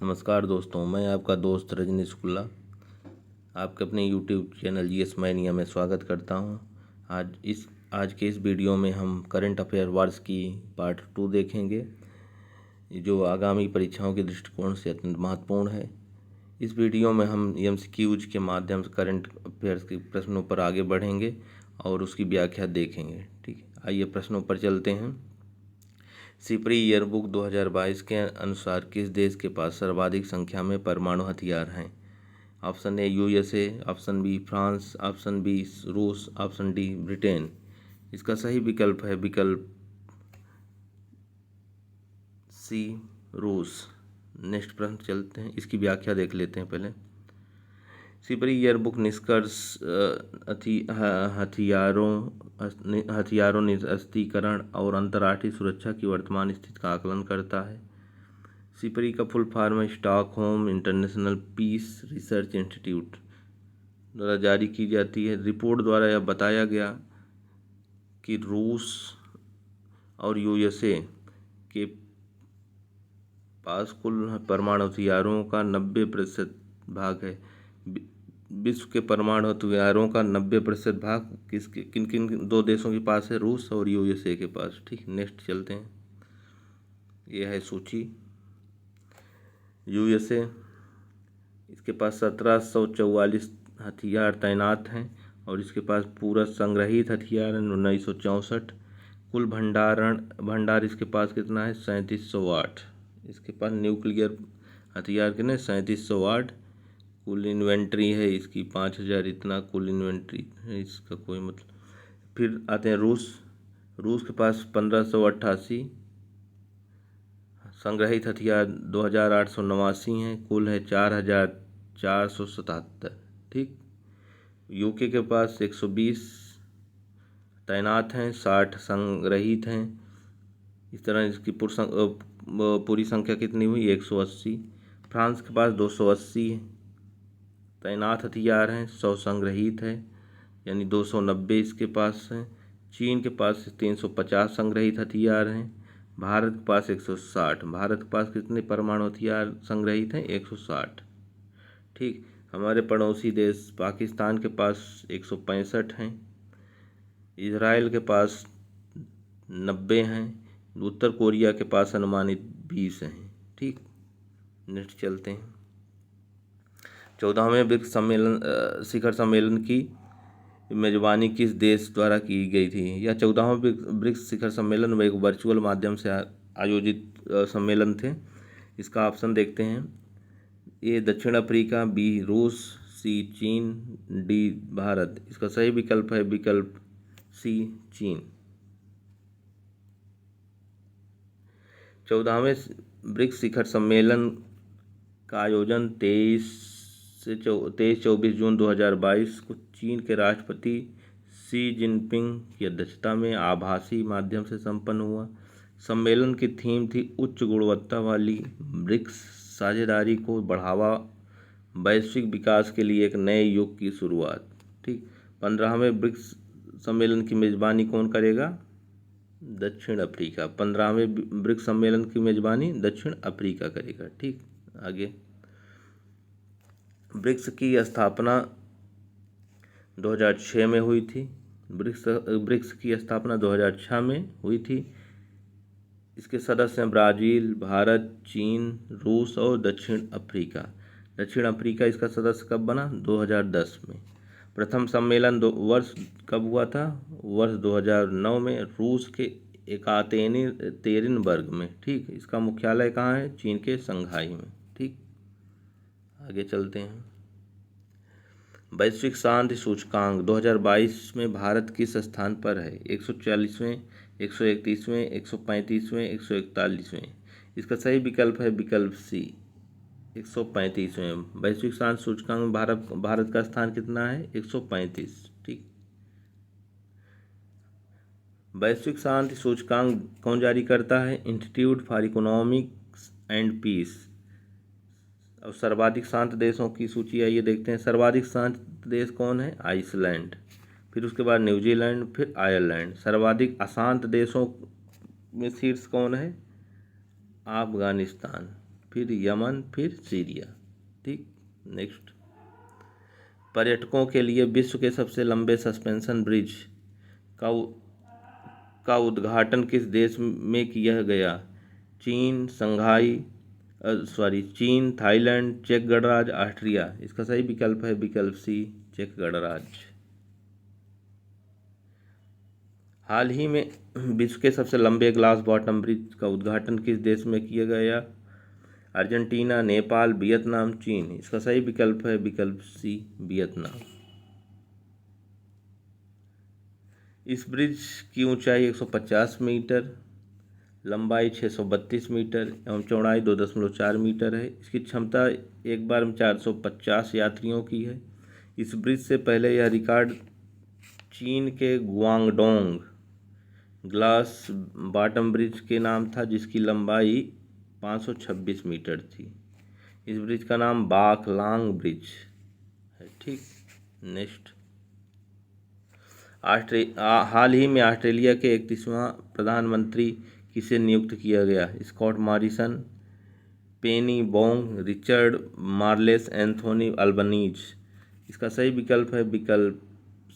नमस्कार दोस्तों, मैं आपका दोस्त रजनी शुक्ला आपके अपने यूट्यूब चैनल जीएस मैनिया में स्वागत करता हूं। आज के इस वीडियो में हम करंट अफेयर वर्ष की पार्ट 2 देखेंगे, जो आगामी परीक्षाओं के दृष्टिकोण से अत्यंत महत्वपूर्ण है। इस वीडियो में हम एमसीक्यूज के माध्यम से करंट अफेयर्स के प्रश्नों पर आगे बढ़ेंगे और उसकी व्याख्या देखेंगे। ठीक, आइए प्रश्नों पर चलते हैं। सिपरी ईयरबुक 2022 के अनुसार किस देश के पास सर्वाधिक संख्या में परमाणु हथियार हैं? Option A USA, option B France, option B रूस, ऑप्शन डी ब्रिटेन। इसका सही विकल्प है विकल्प सी, रूस। नेक्स्ट प्रश्न चलते हैं, इसकी व्याख्या देख लेते हैं पहले। सिपरी ईयरबुक निष्कर्ष हथियारों निरस्त्रीकरण और अंतर्राष्ट्रीय सुरक्षा की वर्तमान स्थिति का आकलन करता है। सिपरी का फुल फॉर्म है Stockholm International Peace Research Institute द्वारा जारी की जाती है। रिपोर्ट द्वारा यह बताया गया कि रूस और यूएसए के पास कुल परमाणु हथियारों का 90% भाग है। विश्व के परमाणु हथियारों का 90% भाग किन किन दो देशों के पास है? रूस और यूएसए के पास। ठीक, नेक्स्ट चलते हैं। यह है सूची। यूएसए, इसके पास 1744 हथियार तैनात हैं और इसके पास पूरा संग्रहित हथियार है 1964। कुल भंडार इसके पास कितना है? 3708। इसके पास न्यूक्लियर हथियार कितने? 3708। कुल इन्वेंट्री है इसकी 5000। इतना कुल इन्वेंट्री है इसका कोई मतलब। फिर आते हैं रूस के पास 1588 संग्रहित हथियार 2889 हैं। कुल है 4477। ठीक, यूके के पास 120 तैनात हैं, 60 संग्रहित हैं। इस तरह इसकी पूरी संख्या कितनी हुई? 180। फ्रांस के पास 280 तैनात हथियार हैं, 100 संग्रहित है, यानी 290 इसके पास हैं। चीन के पास 350 संग्रहित हथियार हैं। भारत के पास 160। भारत के पास कितने परमाणु हथियार संग्रहित हैं? 160। ठीक, हमारे पड़ोसी देश पाकिस्तान के पास 165 हैं। इजराइल के पास 90 हैं। उत्तर कोरिया के पास अनुमानित 20 हैं। ठीक, नेक्स्ट चलते हैं। 14वें ब्रिक्स शिखर सम्मेलन की मेजबानी किस देश द्वारा की गई थी? यह 14वां ब्रिक्स शिखर सम्मेलन में एक वर्चुअल माध्यम से आयोजित सम्मेलन थे। इसका ऑप्शन देखते हैं। ए दक्षिण अफ्रीका, बी रूस, सी चीन, डी भारत। इसका सही विकल्प है विकल्प सी, चीन। 14वें ब्रिक्स शिखर सम्मेलन का आयोजन 23-24 जून 2022 को चीन के राष्ट्रपति शी जिनपिंग की अध्यक्षता में आभासी माध्यम से संपन्न हुआ। सम्मेलन की थीम थी उच्च गुणवत्ता वाली ब्रिक्स साझेदारी को बढ़ावा, वैश्विक विकास के लिए एक नए युग की शुरुआत। ठीक, 15वें ब्रिक्स सम्मेलन की मेजबानी कौन करेगा? दक्षिण अफ्रीका। 15वें ब्रिक्स सम्मेलन की मेजबानी दक्षिण अफ्रीका करेगा। ठीक, आगे। ब्रिक्स की स्थापना 2006 में हुई थी। ब्रिक्स की स्थापना 2006 में हुई थी। इसके सदस्य हैं ब्राज़ील, भारत, चीन, रूस और दक्षिण अफ्रीका। दक्षिण अफ्रीका इसका सदस्य कब बना? 2010 में। प्रथम सम्मेलन वर्ष कब हुआ था? वर्ष 2009 में, रूस के एकातेरिनबर्ग में। ठीक, इसका मुख्यालय कहाँ है? चीन के शंघाई में। ठीक, आगे चलते हैं। वैश्विक शांति सूचकांक 2022 में भारत किस स्थान पर है? 140वें, 131वें, 135वें, 141वें। इसका सही विकल्प है विकल्प सी, 135वें। वैश्विक शांति सूचकांक में भारत का स्थान कितना है? 135। ठीक, वैश्विक शांति सूचकांक कौन जारी करता है? Institute for Economics and Peace. अब सर्वाधिक शांत देशों की सूची आइए देखते हैं। सर्वाधिक शांत देश कौन है? आइसलैंड। फिर उसके बाद न्यूजीलैंड, फिर आयरलैंड। सर्वाधिक अशांत देशों में शीर्ष कौन है? अफगानिस्तान। फिर यमन, फिर सीरिया। ठीक, नेक्स्ट। पर्यटकों के लिए विश्व के सबसे लंबे सस्पेंशन ब्रिज का उद्घाटन किस देश में किया गया? चीन, थाईलैंड, चेक गणराज्य, ऑस्ट्रिया। इसका सही विकल्प है विकल्प सी, चेक गणराज्य। हाल ही में विश्व के सबसे लंबे ग्लास बॉटम ब्रिज का उद्घाटन किस देश में किया गया? अर्जेंटीना, नेपाल, वियतनाम, चीन। इसका सही विकल्प है विकल्प सी, वियतनाम। इस ब्रिज की ऊंचाई 150 मीटर, लंबाई 632 मीटर एवं चौड़ाई 2.4 मीटर है। इसकी क्षमता एक बार में 450 यात्रियों की है। इस ब्रिज से पहले यह रिकॉर्ड चीन के गुआंगडोंग ग्लास बॉटम ब्रिज के नाम था, जिसकी लंबाई 526 मीटर थी। इस ब्रिज का नाम बाकलांग ब्रिज है। ठीक, नेक्स्ट। हाल ही में ऑस्ट्रेलिया के 31वां प्रधानमंत्री किसे नियुक्त किया गया? Scott Morrison, Penny Wong, Richard Marles, Anthony Albanese. इसका सही विकल्प है विकल्प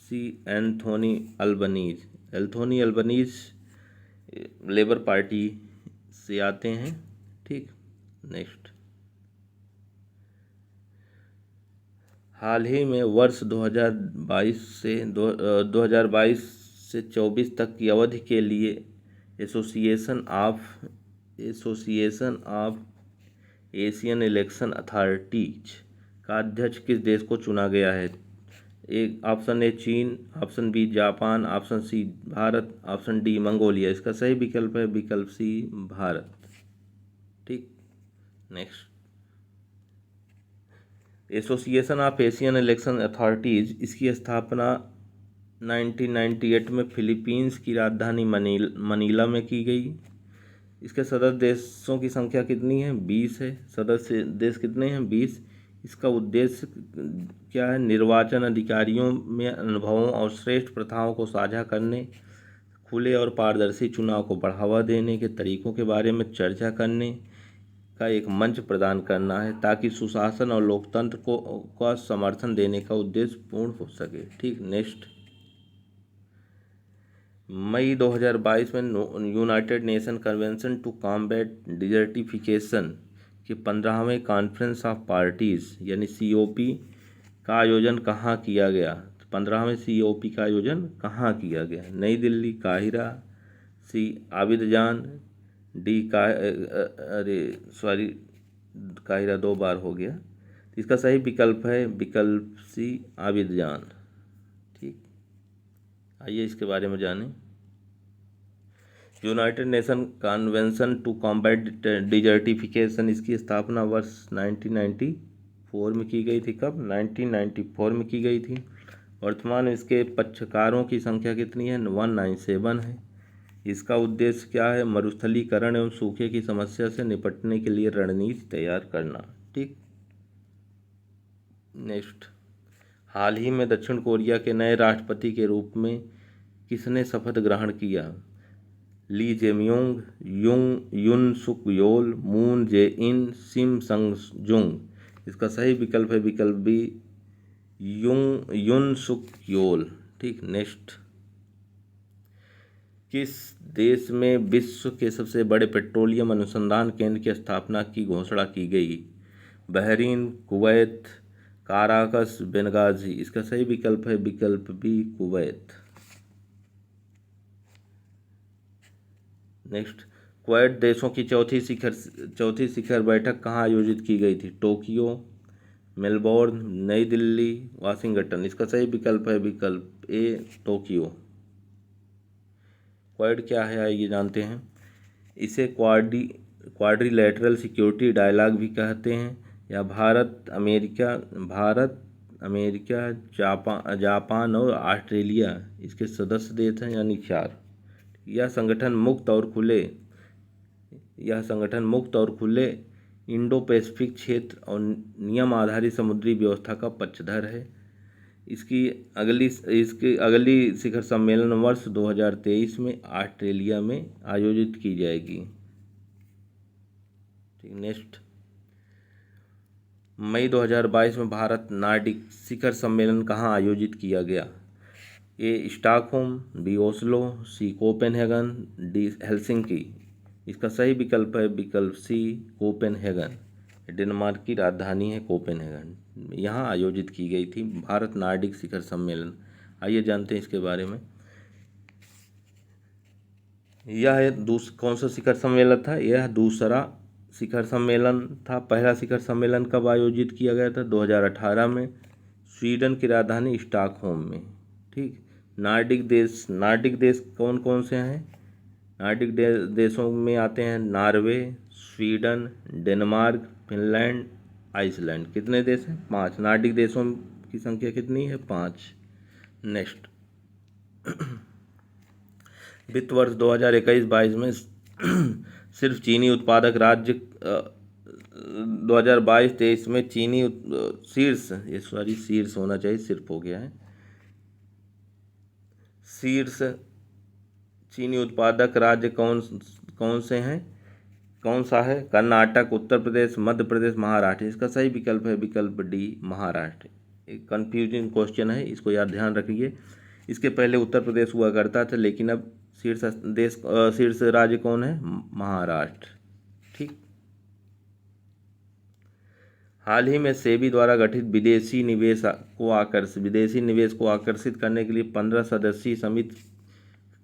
C, Anthony Albanese. Anthony Albanese Labor Party से आते हैं। ठीक, नेक्स्ट। हाल ही में वर्ष 2022 से 24 तक की अवधि के लिए association of Asian election authorities का अध्यक्ष किस देश को चुना गया है? एक ऑप्शन ए चीन, option B Japan, option C Bharat, option D Mongolia. इसका सही विकल्प है विकल्प सी, भारत। ठीक, next. Association of Asian election authorities, इसकी स्थापना 1998 में फिलीपींस की राजधानी मनीला में की गई। इसके सदस्य देशों की संख्या कितनी है? 20 है। सदस्य देश कितने हैं? 20। इसका उद्देश्य क्या है? निर्वाचन अधिकारियों में अनुभवों और श्रेष्ठ प्रथाओं को साझा करने, खुले और पारदर्शी चुनाव को बढ़ावा देने के तरीकों के बारे में चर्चा करने का एक मंच प्रदान करना है, ताकि सुशासन और लोकतंत्र का समर्थन देने का उद्देश्य पूर्ण हो सके। ठीक, नेक्स्ट। मई 2022 में United Nation Convention to Combat Desertification के 15वें कॉन्फ्रेंस ऑफ पार्टीज यानी COP का आयोजन कहाँ किया गया? 15वें COP का आयोजन कहाँ किया गया? नई दिल्ली, काहिरा, सी आबिदजान, डी काहिरा 2 बार हो गया। इसका सही विकल्प है विकल्प सी, आबिदजान। ठीक, आइए इसके बारे में जानें। United Nation Convention to Combat Desertification, इसकी स्थापना वर्ष 1994 में की गई थी। कब? 1994 में की गई थी। वर्तमान में इसके पक्षकारों की संख्या कितनी है? 197 है। इसका उद्देश्य क्या है? मरुस्थलीकरण एवं सूखे की समस्या से निपटने के लिए रणनीति तैयार करना। ठीक, नेक्स्ट। हाल ही में दक्षिण कोरिया के नए राष्ट्रपति के रूप में किसने शपथ ग्रहण किया? ली जेम्योंग, युन सुक योल, मून जे इन, सिम संग जुंग। इसका सही विकल्प है विकल्प बी, युन सुक योल। ठीक, नेक्स्ट। किस देश में विश्व के सबसे बड़े पेट्रोलियम अनुसंधान केंद्र की स्थापना की घोषणा की गई? Bahrain, Kuwait, Caracas, Benghazi. इसका सही विकल्प है विकल्प बी, कुवैत। नेक्स्ट। क्वाड देशों की चौथी शिखर बैठक कहाँ आयोजित की गई थी? टोक्यो, मेलबोर्न, नई दिल्ली, वाशिंगटन। इसका सही विकल्प है विकल्प ए, टोक्यो। क्वाड क्या है आइए जानते हैं। इसे क्वाड्रिलैटरल सिक्योरिटी डायलॉग भी कहते हैं, या भारत, अमेरिका, जापान और ऑस्ट्रेलिया इसके सदस्य देश हैं, यानी 4। यह संगठन मुक्त और खुले इंडो पैसिफिक क्षेत्र और नियम आधारित समुद्री व्यवस्था का पक्षधर है। इसकी अगली शिखर सम्मेलन वर्ष 2023 में ऑस्ट्रेलिया में आयोजित की जाएगी। ठीक, नेक्स्ट। मई 2022 में भारत नार्डिक शिखर सम्मेलन कहाँ आयोजित किया गया? ए स्टॉकहोम, बी ओस्लो, सी कोपेनहेगन, डी हेलसिंकी। इसका सही विकल्प है विकल्प सी कोपेनहेगन। डेनमार्क की राजधानी है कोपेनहेगन। यहाँ आयोजित की गई थी भारत नार्डिक शिखर सम्मेलन। आइए जानते हैं इसके बारे में। यह कौन सा शिखर सम्मेलन था? यह दूसरा शिखर सम्मेलन था। पहला शिखर सम्मेलन कब आयोजित किया गया था? 2018 में स्वीडन की राजधानी स्टॉकहोम में। ठीक। नार्डिक देश कौन कौन से हैं? नार्डिक देशों में आते हैं Norway, Sweden, Denmark, Finland, Iceland. कितने देश हैं? 5। नार्डिक देशों की संख्या कितनी है? 5। नेक्स्ट, वित्त वर्ष 2021-22 में सिर्फ चीनी उत्पादक राज्य 2022-23 में चीनी शीर्ष होना चाहिए, सिर्फ हो गया है। शीर्ष चीनी उत्पादक राज्य कौन से हैं? कौन सा है? कर्नाटक, उत्तर प्रदेश, मध्य प्रदेश, महाराष्ट्र। इसका सही विकल्प है विकल्प डी महाराष्ट्र। एक कन्फ्यूजिंग क्वेश्चन है, इसको याद ध्यान रखिए। इसके पहले उत्तर प्रदेश हुआ करता था, लेकिन अब शीर्ष राज्य कौन है? महाराष्ट्र। ठीक। हाल ही में सेबी द्वारा गठित विदेशी निवेश को आकर्षित करने के लिए 15 सदस्यीय समिति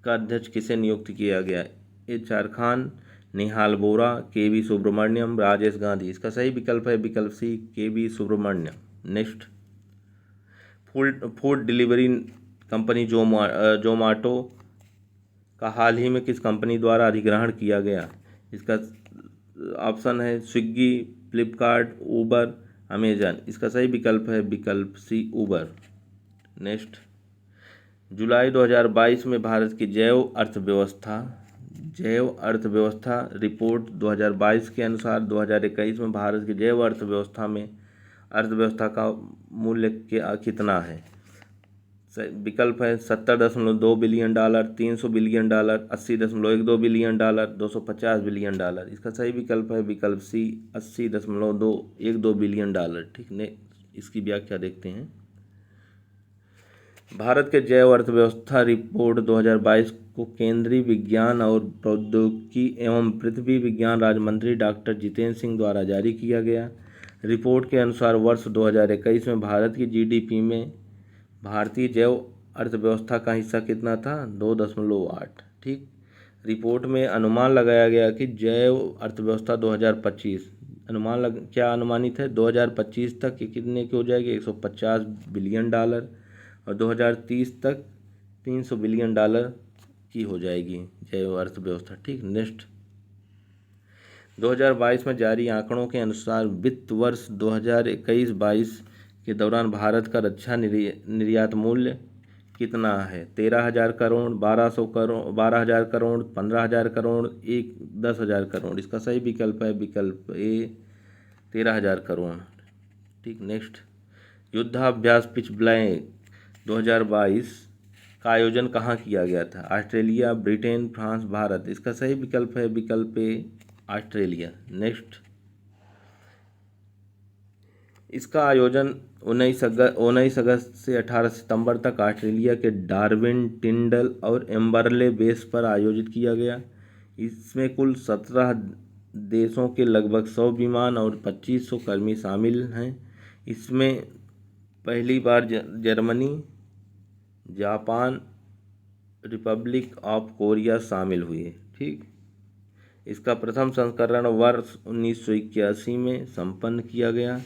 का अध्यक्ष किसे नियुक्त किया गया? HR खान, निहाल बोरा, KV सुब्रमण्यम, राजेश गांधी। इसका सही विकल्प है विकल्प C KV Subramaniam. Next, food delivery company Zomato का हाल ही में किस कंपनी द्वारा अधिग्रहण किया गया? इसका ऑप्शन है स्विगी, फ्लिपकार्ट, उबर, अमेजन। इसका सही विकल्प है विकल्प सी उबर। नेक्स्ट, जुलाई 2022 में भारत की जैव अर्थव्यवस्था रिपोर्ट 2022 के अनुसार 2021 में भारत की जैव अर्थव्यवस्था का मूल्य कितना है? विकल्प है 70.2 billion dollar, 300 billion dollar, 80.12 billion dollar, 250 billion dollar. इसका सही विकल्प है विकल्प सी 80.212 बिलियन डॉलर। ठीक ने, इसकी व्याख्या देखते हैं। भारत के जैव अर्थव्यवस्था रिपोर्ट 2022 को केंद्रीय विज्ञान और प्रौद्योगिकी एवं पृथ्वी विज्ञान राज्य मंत्री डॉक्टर जितेंद्र सिंह द्वारा जारी किया गया। रिपोर्ट के अनुसार वर्ष 2021 में भारत की GDP में भारतीय जैव अर्थव्यवस्था का हिस्सा कितना था? 2.8। ठीक। रिपोर्ट में अनुमान लगाया गया कि जैव अर्थव्यवस्था 2025 क्या अनुमानित है? 2025 तक ये कितने की हो जाएगी? 150 बिलियन डॉलर, और 2030 तक 300 बिलियन डॉलर की हो जाएगी जैव अर्थव्यवस्था। ठीक। नेक्स्ट, 2022 में जारी आंकड़ों के अनुसार वित्त वर्ष 2021-22 के दौरान भारत का रक्षा निर्यात मूल्य कितना है? 13,000 करोड़, 1200 करोड़, 12,000 करोड़, 15,000 करोड़, 10,000 करोड़। इसका सही विकल्प है विकल्प ए 13,000 करोड़। ठीक। नेक्स्ट, युद्धाभ्यास पिच ब्लैंक 2022 का आयोजन कहाँ किया गया था? Australia, Britain, France, Bharat. इसका सही विकल्प है विकल्प ए ऑस्ट्रेलिया। नेक्स्ट, इसका आयोजन 19 अगस्त से 18 सितंबर तक ऑस्ट्रेलिया के डार्विन, टिंडल और एम्बरले बेस पर आयोजित किया गया। इसमें कुल 17 देशों के लगभग 100 विमान और 2500 कर्मी शामिल हैं। इसमें पहली बार Germany, Japan, Republic of Korea शामिल हुए। ठीक। इसका प्रथम संस्करण वर्ष 1981 में संपन्न किया गया।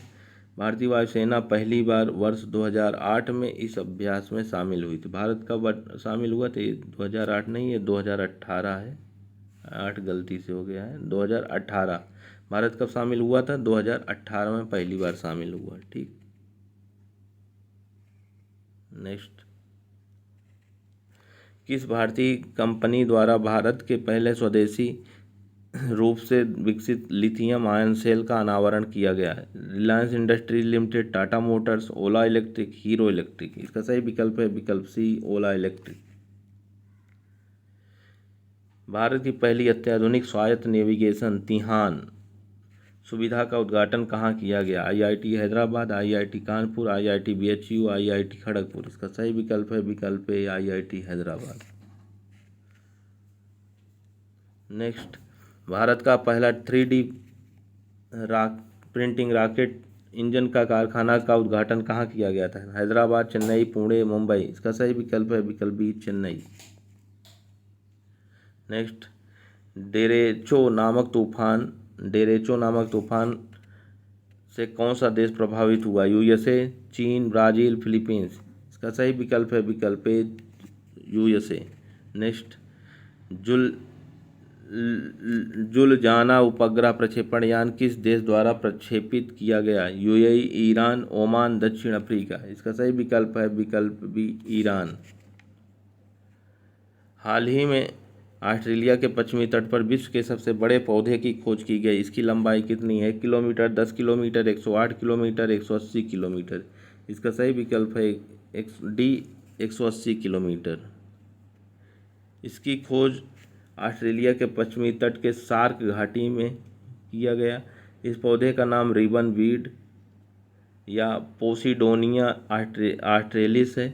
भारतीय वायुसेना पहली बार वर्ष 2008 में इस अभ्यास में शामिल हुई थी। भारत कब शामिल हुआ था? 2008 नहीं है, 2018 है। 8 गलती से हो गया है, 2018। भारत कब शामिल हुआ था? 2018 में पहली बार शामिल हुआ। ठीक। नेक्स्ट, किस भारतीय कंपनी द्वारा भारत के पहले स्वदेशी रूप से विकसित लिथियम आयन सेल का अनावरण किया गया है? Reliance Industries Limited, Tata Motors, Ola Electric, Hero Electric. इसका सही विकल्प है विकल्प सी ओला इलेक्ट्रिक। भारत की पहली अत्याधुनिक स्वायत्त नेविगेशन तिहान सुविधा का उद्घाटन कहाँ किया गया? IIT Hyderabad, IIT Kanpur, IIT BHU, IIT Kharagpur. इसका सही विकल्प है विकल्प ए IIT हैदराबाद। नेक्स्ट, भारत का पहला 3D प्रिंटिंग रॉकेट इंजन का कारखाना का उद्घाटन कहाँ किया गया था? हैदराबाद, चेन्नई, पुणे, मुंबई। इसका सही विकल्प है विकल्प बी चेन्नई। नेक्स्ट, डेरेचो नामक तूफान से कौन सा देश प्रभावित हुआ? USA, चीन, ब्राज़ील, फिलीपींस। इसका सही विकल्प है विकल्प ए USA। नेक्स्ट, जुलजाना उपग्रह प्रक्षेपण यान किस देश द्वारा प्रक्षेपित किया गया? UAE, ईरान, ओमान, दक्षिण अफ्रीका। इसका सही विकल्प है विकल्प बी ईरान। हाल ही में ऑस्ट्रेलिया के पश्चिमी तट पर विश्व के सबसे बड़े पौधे की खोज की गई। इसकी लंबाई कितनी है? 1 किलोमीटर, 10 किलोमीटर, 108 किलोमीटर, 180 किलोमीटर। इसका सही विकल्प है डी 180 किलोमीटर। इसकी खोज ऑस्ट्रेलिया के पश्चिमी तट के सार्क घाटी में किया गया। इस पौधे का नाम रिबन वीड या पोसिडोनिया ऑस्ट्रेलिस है।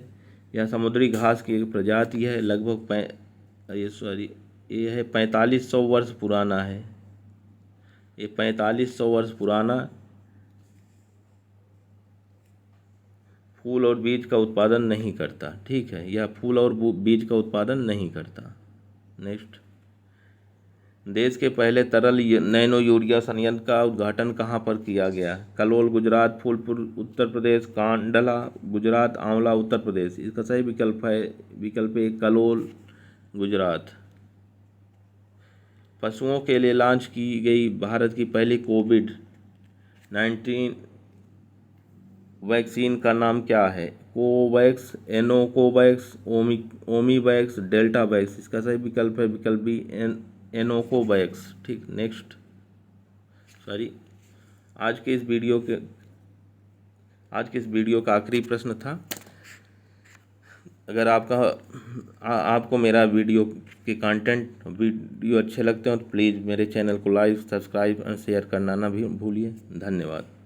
यह समुद्री घास की एक प्रजाति है। लगभग ये है 4500 वर्ष पुराना है। ये 4500 वर्ष पुराना फूल और बीज का उत्पादन नहीं करता। ठीक है, यह फूल और बीज का उत्पादन नहीं करता। नेक्स्ट, देश के पहले तरल नैनो यूरिया संयंत्र का उद्घाटन कहाँ पर किया गया? कलोल गुजरात, फूलपुर उत्तर प्रदेश, कांडला गुजरात, आंवला उत्तर प्रदेश। इसका सही विकल्प है विकल्प ए कलोल गुजरात। पशुओं के लिए लॉन्च की गई भारत की पहली कोविड-19 वैक्सीन का नाम क्या है? कोवैक्स, एनोकोवैक्स, ओमीवैक्स, डेल्टावैक्स। इसका सही विकल्प है विकल्प बी एनोकोवैक्स। ठीक, नेक्स्ट, आज के इस वीडियो का आखिरी प्रश्न था। अगर आपको मेरा वीडियो के वीडियो अच्छे लगते हो तो प्लीज़ मेरे चैनल को लाइक, सब्सक्राइब और शेयर करना ना भी भूलिए। धन्यवाद।